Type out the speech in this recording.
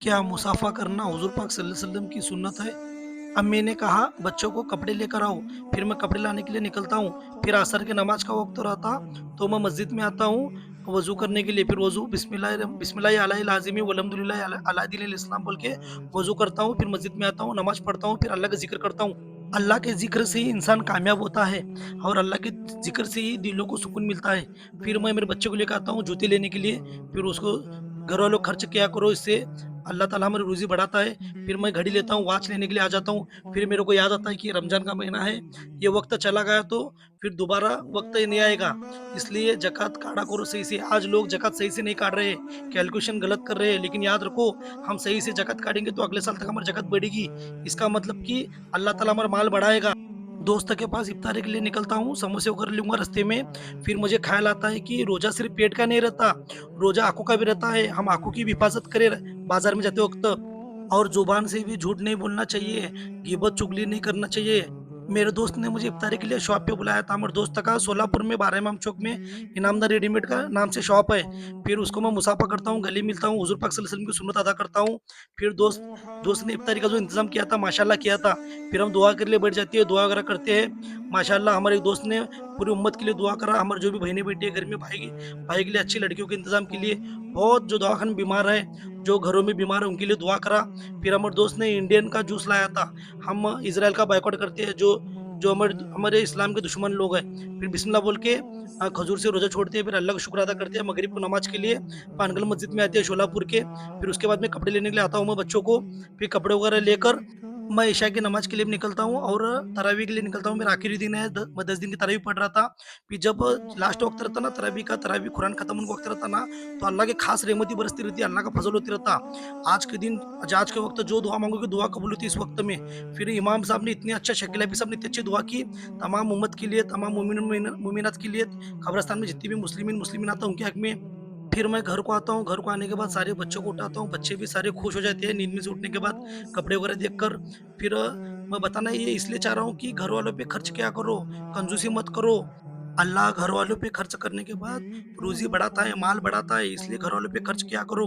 क्या मुसाफ़ा करना हुज़ूर पाक सल्लल्लाहु अलैहि वसल्लम की सुन्नत है? अम्मी ने कहा, बच्चों को कपड़े लेकर आओ। फिर मैं कपड़े लाने के लिए निकलता हूँ। फिर असर की नमाज का वक्त रहता, तो मैं मस्जिद में आता हूँ वज़ू करने के लिए। फिर वज़ू बिस्मिल्लाहि अलैहि लाज़िमी वल्हम्दुलिल्लाहि अला दीनिल इस्लाम बोल के वज़ू करता हूँ। फिर मस्जिद में आता हूँ, नमाज़ पढ़ता हूँ, फिर अल्लाह का ज़िक्र करता हूँ। अल्लाह के ज़िक्र से ही इंसान कामयाब होता है और अल्लाह के ज़िक्र से ही दिलों को सुकून मिलता है। फिर मैं मेरे बच्चे को लेकर आता हूँ जूते लेने के लिए। फिर उसको घर वालों खर्च किया करो, इससे अल्लाह ताला हमारी रोज़ी बढ़ाता है। फिर मैं घड़ी लेता हूँ, वॉच लेने के लिए आ जाता हूँ। फिर मेरे को याद आता है कि ये रमज़ान का महीना है, ये वक़्त चला गया तो फिर दोबारा वक़्त ही नहीं आएगा। इसलिए ज़कात काटा करो सही से। आज लोग ज़कात सही से नहीं काट रहे, कैलकुलेशन गलत कर रहे हैं, लेकिन याद रखो, हम सही से ज़कात काटेंगे तो अगले साल तक हमारी ज़कात बढ़ेगी। इसका मतलब कि अल्लाह ताला हमारा माल बढ़ाएगा। दोस्त के पास इफ्तारी के लिए निकलता हूँ, समोसे वगैरह लूँगा रास्ते में। फिर मुझे ख़्याल आता है कि रोज़ा सिर्फ़ पेट का नहीं रहता, रोज़ा आँखों का भी रहता है। हम आँखों की भी हिफ़ाज़त करें बाज़ार में जाते वक़्त, और ज़ुबान से भी झूठ नहीं बोलना चाहिए, गिबत चुगली नहीं करना चाहिए। मेरे दोस्त ने मुझे इफ्तारी के लिए शॉप पे बुलाया था। हमारे दोस्त का सोलापुर में बारह इमाम चौक में इनामदार रेडीमेड का नाम से शॉप है। फिर उसको मैं मुसाफ़ा करता हूँ, गले मिलता हूँ, हुज़ूर पाक सल्लल्लाहु अलैहि वसल्लम की सुन्नत अदा करता हूँ। फिर दोस्त दोस्त ने इफ्तारी का जो इंतज़ाम किया था, माशाअल्लाह किया था। फिर हम दुआ के लिए बैठ जाती है, दुआ वगैरह करते हैं। माशाअल्लाह हमारे एक दोस्त ने पूरी उम्मत के लिए दुआ करा, हमारे जो भी बहनें-बेटी है घर में, भाई के लिए अच्छी लड़कियों के इंतज़ाम के लिए, बहुत जो दवाख़ाने में बीमार है, जो घरों में बीमार है, उनके लिए दुआ करा। फिर हमारे दोस्त ने इंडियन का जूस लाया था। हम इज़राइल का बॉयकॉट करते हैं, जो जो हमारे इस्लाम के दुश्मन लोग हैं। फिर बिस्मिल्लाह बोल के खजूर से रोज़ा छोड़ते हैं, फिर अल्लाह का शुक्र अदा करते हैं। मगरिब को नमाज़ के लिए पानगल मस्जिद में आते हैं शोलापुर के। फिर उसके बाद में कपड़े लेने के लिए आता हूँ मैं बच्चों को। फिर कपड़े वगैरह लेकर मैं इशा की नमाज़ के लिए भी निकलता हूँ और तरावी के लिए निकलता हूँ। मेरा आखिरी दिन है, मैं 10 दिन की तरावी पढ़ रहा था। फिर जब लास्ट वक़्त रहता ना तरावी का, तरावी कुरान खत्म होने का वक़्त रहता ना, तो अल्लाह की ख़ास रहमत ही बरसती रहती है, अल्लाह का फ़ज़ल होती रहता। आज के दिन आज के वक़्त जो दुआ माँगोगे, दुआ कबूल होती है इस वक़्त में। फिर इमाम साहब ने इतनी अच्छा, शकील हफ़ीज़ साहब ने इतनी अच्छी दुआ की, तमाम उम्मत के लिए, तमाम मोमिनात के लिए, कब्रिस्तान में जितने भी मुस्लिमीन आता हैं उनके हक़ में। फिर मैं घर को आता हूँ, घर को आने के बाद सारे बच्चों को उठाता हूँ, बच्चे भी सारे खुश हो जाते हैं नींद में से उठने के बाद, कपड़े वगैरह देखकर। फिर मैं बताना ये इसलिए चाह रहा हूँ कि घर वालों पे खर्च किया करो, कंजूसी मत करो। अल्लाह घर वालों पे खर्च करने के बाद रोज़ी बढ़ाता है, माल बढ़ाता है, इसलिए घर वालों पे खर्च किया करो।